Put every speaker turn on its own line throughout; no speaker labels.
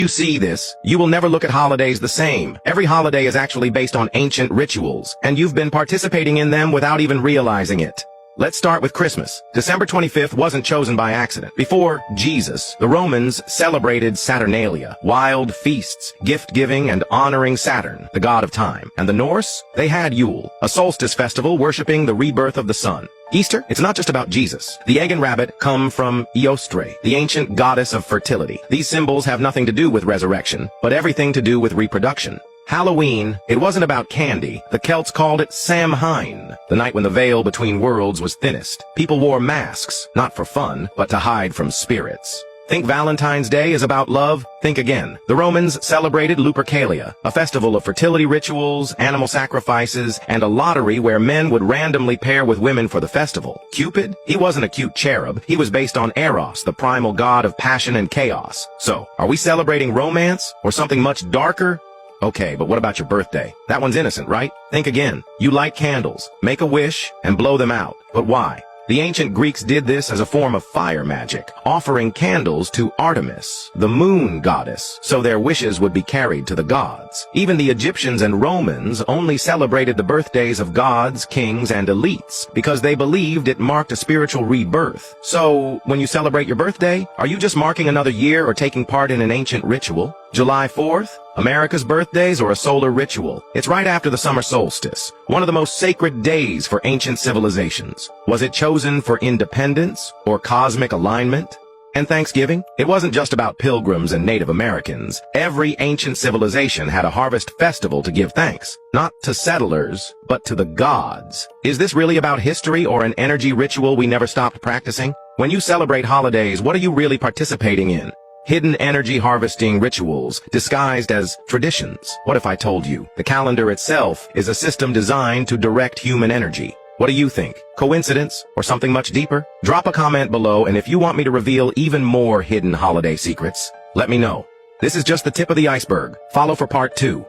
You see this, you will never look at holidays the same. Every holiday is actually based on ancient rituals, and you've been participating in them without even realizing it. Let's start with Christmas. December 25th wasn't chosen by accident. Before Jesus, the Romans celebrated Saturnalia, wild feasts, gift-giving and honoring Saturn, the god of time. And the Norse, they had Yule, a solstice festival worshiping the rebirth of the sun. Easter, it's not just about Jesus. The egg and rabbit come from Eostre, the ancient goddess of fertility. These symbols have nothing to do with resurrection, but everything to do with reproduction. Halloween, it wasn't about candy. The Celts called it Samhain, the night when the veil between worlds was thinnest. People wore masks, not for fun, but to hide from spirits. Think Valentine's Day is about love? Think again. The Romans celebrated Lupercalia, a festival of fertility rituals, animal sacrifices, and a lottery where men would randomly pair with women for the festival. Cupid? He wasn't a cute cherub. He was based on Eros, the primal god of passion and chaos. So, are we celebrating romance or something much darker? Okay, but what about your birthday? That one's innocent, right? Think again. You light candles, make a wish, and blow them out. But why? The ancient Greeks did this as a form of fire magic, offering candles to Artemis, the moon goddess, so their wishes would be carried to the gods. Even the Egyptians and Romans only celebrated the birthdays of gods, kings, and elites because they believed it marked a spiritual rebirth. So, when you celebrate your birthday, are you just marking another year or taking part in an ancient ritual? July 4th? America's birthdays or a solar ritual? It's right after the summer solstice, one of the most sacred days for ancient civilizations. Was it chosen for independence or cosmic alignment? And Thanksgiving? It wasn't just about pilgrims and Native Americans. Every ancient civilization had a harvest festival to give thanks, not to settlers, but to the gods. Is this really about history or an energy ritual we never stopped practicing? When you celebrate holidays, what are you really participating in? Hidden energy harvesting rituals disguised as traditions. What if I told you the calendar itself is a system designed to direct human energy? What do you think? Coincidence or something much deeper? Drop a comment below, and if you want me to reveal even more hidden holiday secrets, let me know. This is just the tip of the iceberg. Follow for part 2.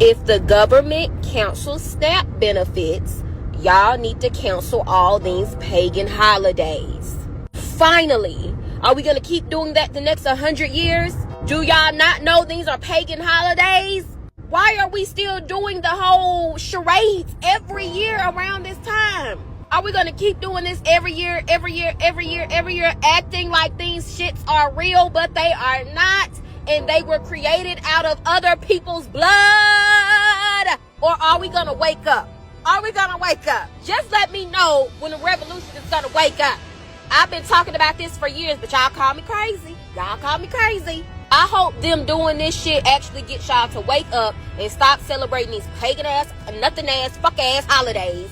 If the government cancels SNAP benefits, y'all need to cancel all these pagan holidays. Finally, are we gonna keep doing that the next 100 years? Do y'all not know these are pagan holidays? Why are we still doing the whole charades every year around this time? Are we gonna keep doing this every year, acting like these shits are real, but they are not, and they were created out of other people's blood? Or are we gonna wake up? Are we gonna wake up? Just let me know when the revolution is gonna wake up. I've been talking about this for years, but y'all call me crazy. Y'all call me crazy. I hope them doing this shit actually gets y'all to wake up and stop celebrating these pagan ass, nothing ass, fuck ass holidays.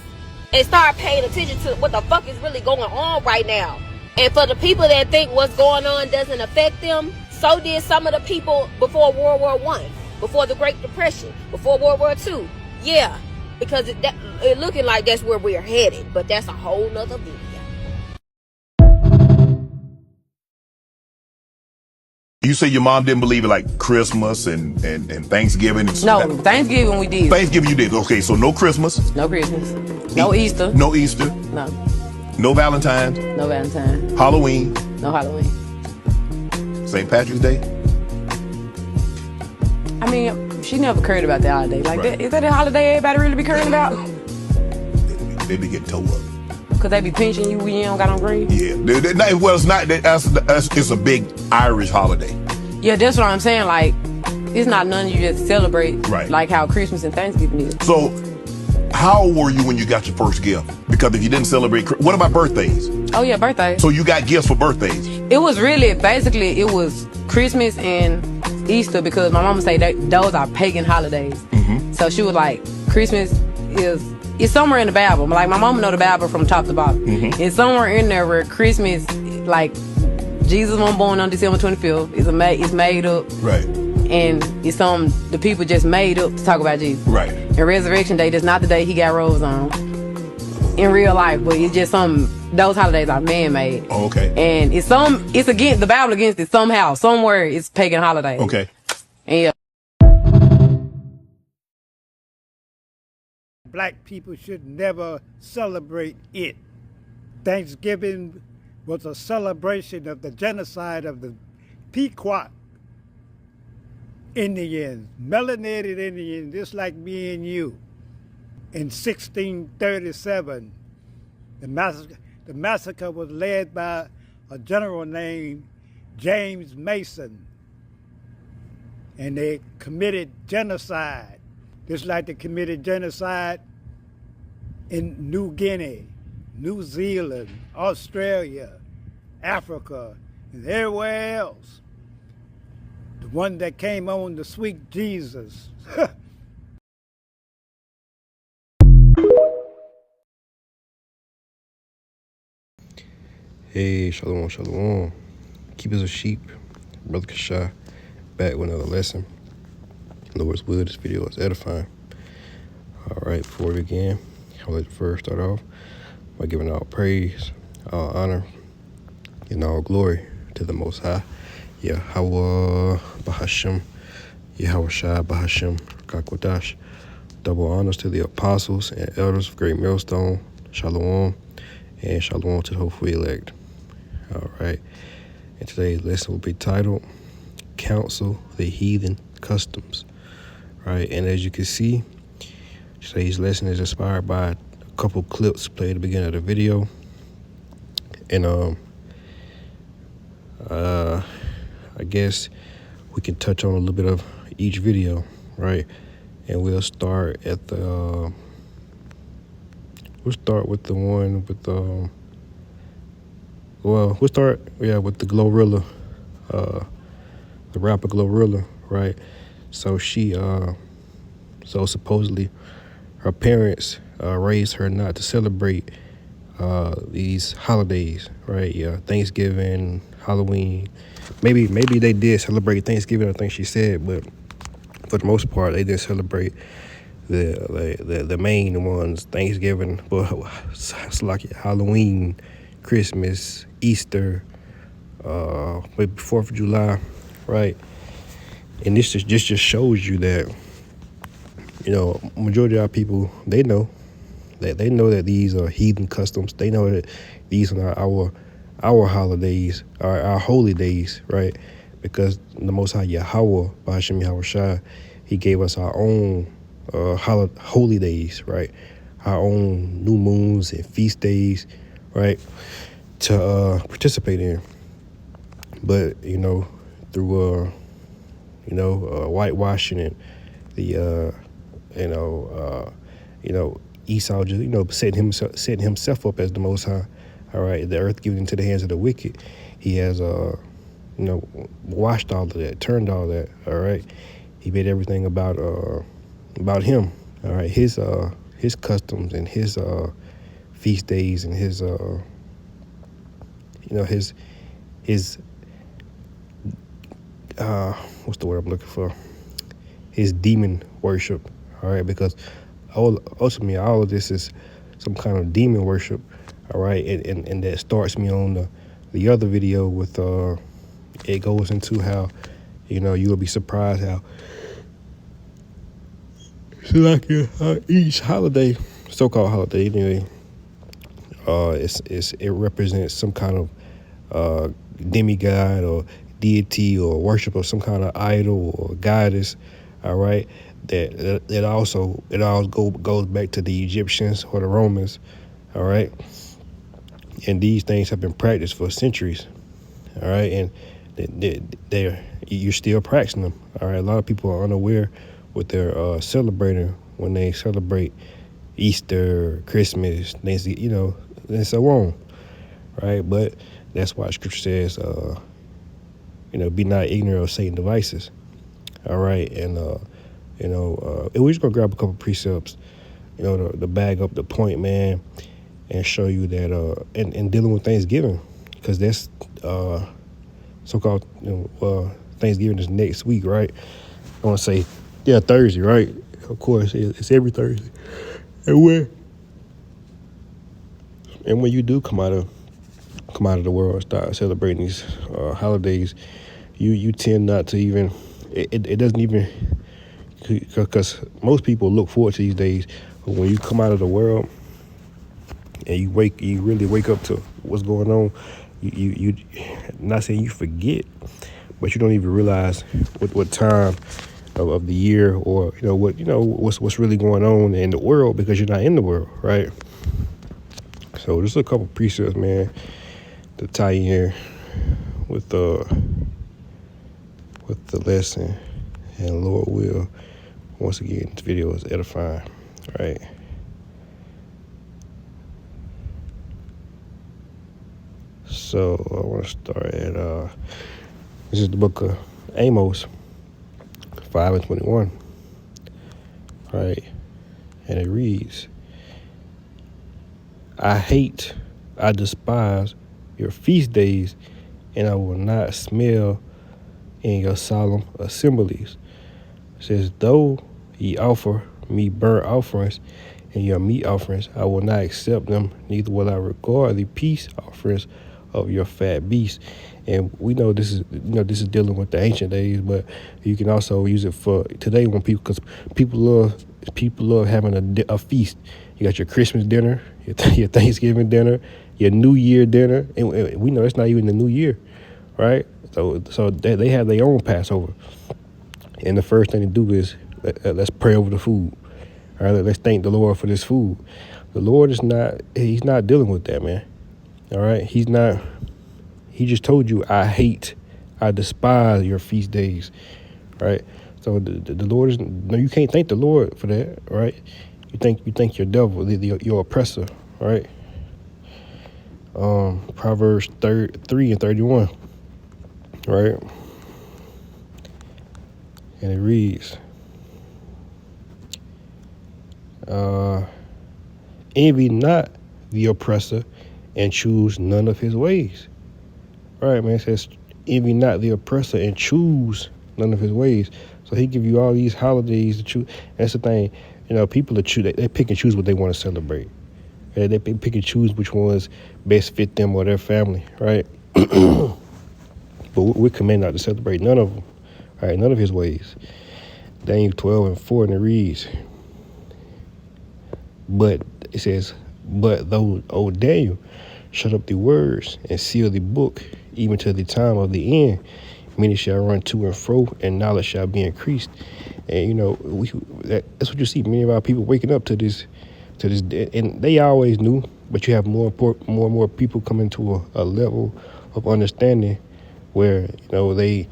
And start paying attention to what the fuck is really going on right now. And for the people that think what's going on doesn't affect them, so did some of the people before World War I, before the Great Depression, before World War II. Yeah. Because it looking like that's where we're headed, but that's a whole nother video.
You say your mom didn't believe in like Christmas and Thanksgiving? And
no, Thanksgiving we did.
Thanksgiving you did. Okay, so no Christmas.
No Christmas. No Easter.
No Easter.
No.
No Valentine's.
No Valentine.
Halloween.
No Halloween.
St. Patrick's Day.
I mean, she never cared about the holiday. Like, right. Is that a holiday everybody really be caring about?
They be getting towed up.
Cause they be pinching you when you don't got on green?
Yeah. Well, it's not. It's a big Irish holiday.
Yeah, that's what I'm saying. Like, it's not none you just celebrate.
Right.
Like how Christmas and Thanksgiving is.
So, how old were you when you got your first gift? Because if you didn't celebrate, what about birthdays?
Oh yeah, birthdays.
So you got gifts for birthdays?
It was really, basically, it was Christmas and Easter, because my mama say those are pagan holidays.
Mm-hmm.
So she was like, Christmas it's somewhere in the Bible. Like, my mama know the Bible from top to bottom.
Mm-hmm.
It's somewhere in there where Christmas, like, Jesus was born on December 25th. It's made up.
Right.
And it's the people just made up to talk about Jesus.
Right.
And Resurrection Day, that's not the day he got robes on in real life, but it's just those holidays are man-made.
Oh, okay.
And it's against the Bible, against it somehow, somewhere it's pagan holidays.
Okay.
And yeah.
Black people should never celebrate it. Thanksgiving was a celebration of the genocide of the Pequot Indians, melanated Indians, just like me and you. In 1637, the massacre was led by a general named James Mason, and they committed genocide, just like they committed genocide in New Guinea, New Zealand, Australia, Africa, and everywhere else. The one that came on the sweet Jesus.
Hey, shalom, shalom. Keepers of sheep, Brother Kashai, back with another lesson. Lord's will, this video is edifying. All right, before we begin, I'll let first start off by giving all praise, all honor, and all glory to the Most High, Yahweh Bahashem, Yahweh Shai Bahashem, Kakwadash. Double honors to the apostles and elders of Great Millstone, Shalom, and Shalom to the hopeful elect. All right, and today's lesson will be titled Counsel the Heathen Customs. Right, and as you can see, today's lesson is inspired by a couple clips played at the beginning of the video. And I guess we can touch on a little bit of each video, right? And we'll start at the with the one with the we'll start with the Glorilla, the rapper Glorilla, right? So she so supposedly her parents raised her not to celebrate these holidays, right? Yeah, Thanksgiving, Halloween. Maybe they did celebrate Thanksgiving, I think she said, but for the most part they didn't celebrate the main ones, Thanksgiving, but it's like Halloween, Christmas, Easter, maybe 4th of July, right? And this just shows you that, you know, majority of our people, they know that these are heathen customs. They know that these are our holidays, our holy days, right? Because the Most High Yahweh, Ba'ashem Yahweh Shai, He gave us our own holy days, right? Our own new moons and feast days, right? To participate in. But, you know, through whitewashing and the Esau just setting himself up as the Most High. All right, the earth given into the hands of the wicked. He has washed all of that, turned all that. All right, he made everything about him. All right, his customs and his feast days and his what's the word I'm looking for? His demon worship. All right, because ultimately all of this is some kind of demon worship. All right, and that starts me on the other video with it goes into how, you know, you'll be surprised how each holiday, so-called holiday anyway, it represents some kind of demigod or deity or worship of some kind of idol or goddess. All right, that also goes back to the Egyptians or the Romans. All right, and these things have been practiced for centuries. All right, and you're still practicing them. All right, a lot of people are unaware what they're celebrating when they celebrate Easter, Christmas, Thanksgiving, and so on. Right, but that's why Scripture says, be not ignorant of Satan's devices. All right, and we're just gonna grab a couple precepts, to bag up the point, man, and show you that in dealing with Thanksgiving, because that's so-called Thanksgiving is next week, right? I want to say Thursday, right? Of course, it's every Thursday, and when you do come out of the world and start celebrating these holidays, you tend not to even. It doesn't even, because most people look forward to these days, but when you come out of the world and you really wake up to what's going on, you not saying you forget, but you don't even realize what time of the year, or what's really going on in the world, because you're not in the world, right? So there's a couple precepts, man, to tie in with the lesson, and Lord will, once again, this video is edifying, right? So I want to start at this is the book of Amos 5:21, right? And it reads, I despise your feast days, and I will not smell in your solemn assemblies. It says, though ye offer me burnt offerings and your meat offerings, I will not accept them, neither will I regard the peace offerings of your fat beasts. And we know this is dealing with the ancient days, but you can also use it for today, when because people love having a feast. You got your Christmas dinner, your Thanksgiving dinner, your New Year dinner, and we know it's not even the New Year, right? So they have their own Passover, and the first thing to do is let's pray over the food. All right, let's thank the Lord for this food. The Lord he's not dealing with that, man. All right, he's not. He just told you, I despise your feast days, right? So the Lord is, no, you can't thank the Lord for that, right? You think your devil, your oppressor, right? Proverbs 3:31, right? And it reads, envy not the oppressor, and choose none of his ways. All right, man. It says, envy not the oppressor, and choose none of his ways. So he give you all these holidays to choose. That's the thing. People they pick and choose what they want to celebrate. Right? They pick and choose which ones best fit them or their family, right? But we're commanded not to celebrate none of them. All right, none of his ways. Daniel 12:4, and it reads, but it says, but though, O Daniel, shut up the words and seal the book, even to the time of the end. Many shall run to and fro, and knowledge shall be increased. And that's what you see. Many of our people waking up to this, and they always knew, but you have more and more people coming to a level of understanding where they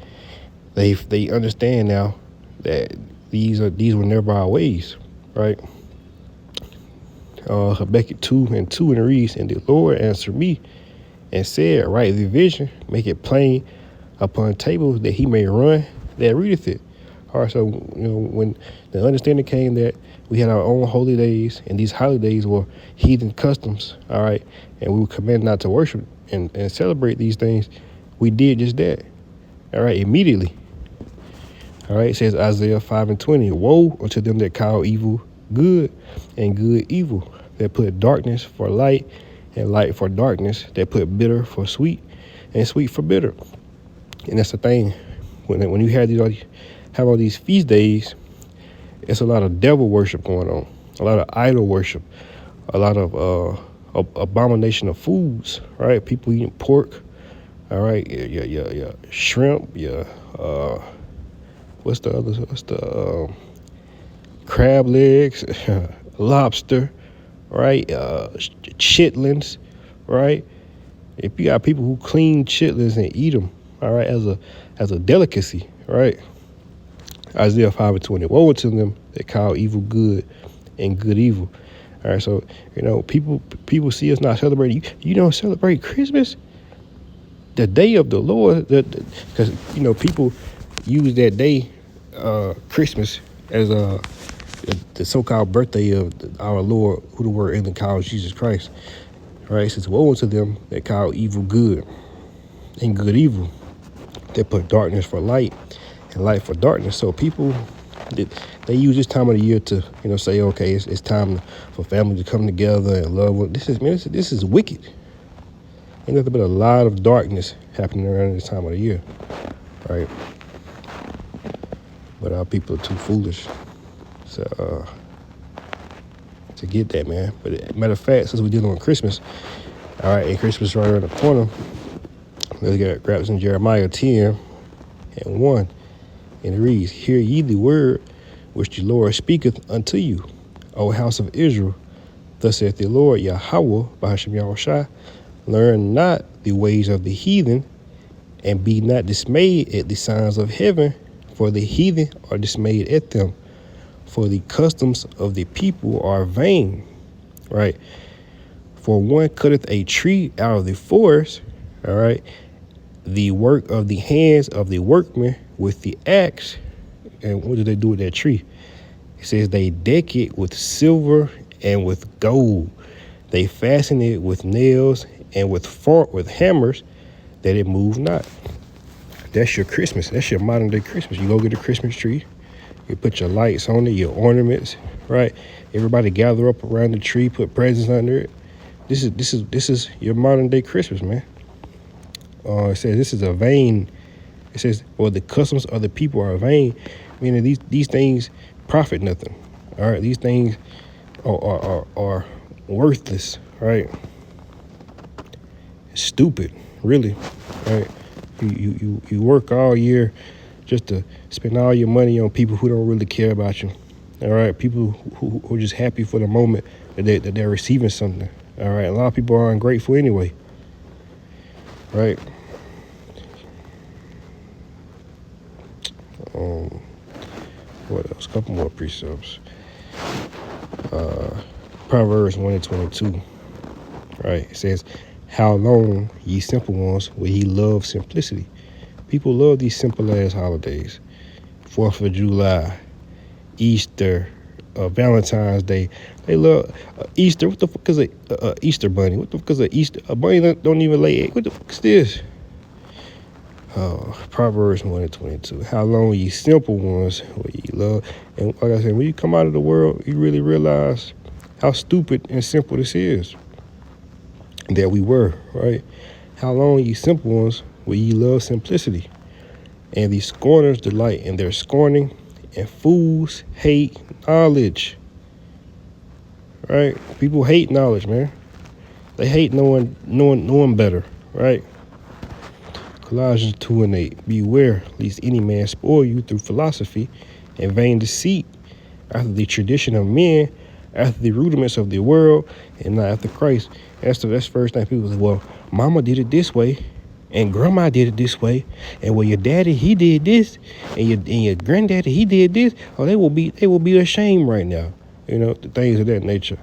understand now that these were never our ways, right? Habakkuk 2:2, and it reads, and the Lord answered me and said, write the vision, make it plain upon tables, that he may run that readeth it. All right, so when the understanding came that we had our own holy days, and these holidays were heathen customs, all right, and we were commanded not to worship and celebrate these things, we did just that, all right, immediately. All right, it says Isaiah 5:20, woe unto them that call evil good, and good evil, that put darkness for light, and light for darkness, that put bitter for sweet, and sweet for bitter. And that's the thing, when you have all these feast days, it's a lot of devil worship going on, a lot of idol worship, a lot of abomination of foods, right? People eating pork, all right, your shrimp, your what's the crab legs, lobster, right? Chitlins, right? If you got people who clean chitlins and eat them, all right, as a delicacy, right? Isaiah 5:20, woe unto them that call evil good and good evil. All right, so people see us not celebrating. You don't celebrate Christmas, the day of the Lord, because people use that day, Christmas, as the so-called birthday of our Lord, who the word England calls Jesus Christ. Right? It says, woe unto them that call evil good and good evil, that put darkness for light and light for darkness. So people, they use this time of the year to say, okay, it's time for family to come together and love. This is wicked. Ain't nothing but a lot of darkness happening around this time of the year, right? But our people are too foolish to get that, man. But matter of fact, since we're dealing with Christmas, all right, and Christmas right around the corner, Let's grab this in Jeremiah 10:1. And it reads, Hear ye the word which the Lord speaketh unto you, O house of Israel. Thus saith the Lord Yahweh, Bahashem Yahushua, learn not the ways of the heathen, and be not dismayed at the signs of heaven, for the heathen are dismayed at them. For the customs of the people are vain, right? For one cutteth a tree out of the forest, all right, the work of the hands of the workmen with the axe. And what do they do with that tree? It says they deck it with silver and with gold. They fasten it with nails and with hammers, that it move not. That's your Christmas. That's your modern day Christmas. You go get a Christmas tree. You put your lights on it, your ornaments, right? Everybody gather up around the tree, put presents under it. This is your modern day Christmas, man. It says this is a vain. It says, well, the customs of the people are vain, meaning these things profit nothing. All right, these things are worthless, right? Stupid, really, right? You work all year just to spend all your money on people who don't really care about you. All right, people who are just happy for the moment that they're receiving something. All right, a lot of people are ungrateful anyway, right? What else? A couple more precepts. Proverbs 1:22, right? It says, how long, ye simple ones, will ye love simplicity? People love these simple ass holidays. 4th of July, Easter, Valentine's Day. They love Easter. What the fuck is a Easter bunny? What the fuck is a Easter? A bunny don't even lay eggs. What the fuck is this? Proverbs 1:22. How long, ye simple ones, will ye love? And like I said, when you come out of the world, you really realize how stupid and simple this is. That we were, right? How long, ye simple ones, will ye love simplicity? And the scorners delight in their scorning, and fools hate knowledge. Right? People hate knowledge, man. They hate knowing better, right? Colossians 2:8. Beware lest any man spoil you through philosophy and vain deceit, after the tradition of men, after the rudiments of the world, and not after Christ. That's the first thing people say, well, mama did it this way, and grandma did it this way, and well, your daddy, he did this, and your granddaddy, he did this. Oh, they will be ashamed right now. You know, the things of that nature.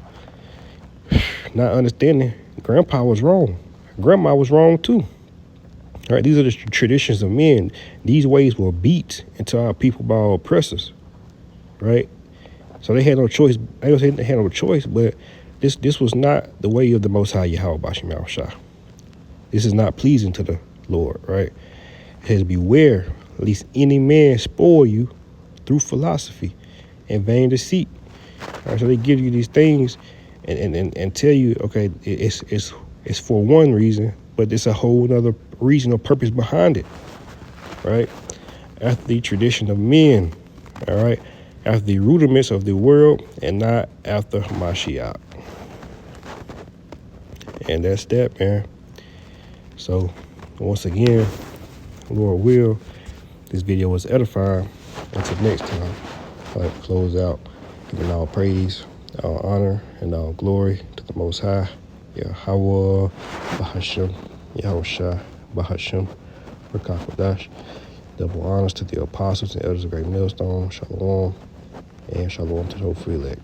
Not understanding, grandpa was wrong. Grandma was wrong too. All right, these are the traditions of men. These ways were beat into our people by our oppressors, right? So they had no choice. I don't say they had no choice, but this was not the way of the Most High Yahweh Bashem Yahushua. This is not pleasing to the Lord, right? It says, beware lest any man spoil you through philosophy and vain deceit. All right, so they give you these things and tell you, okay, it's for one reason, but it's a whole other reason or purpose behind it, right? After the tradition of men, all right? After the rudiments of the world, and not after Mashiach. And that's that, man. So, once again, Lord will, this video was edifying. Until next time, I'd like to close out giving all praise, all honor, and all glory to the Most High, Yahweh, Bahashem, Yahushua, Bahashem, Rakakodash. Double honors to the apostles and elders of Great Millstone. Shalom, and shalom to the whole free leg.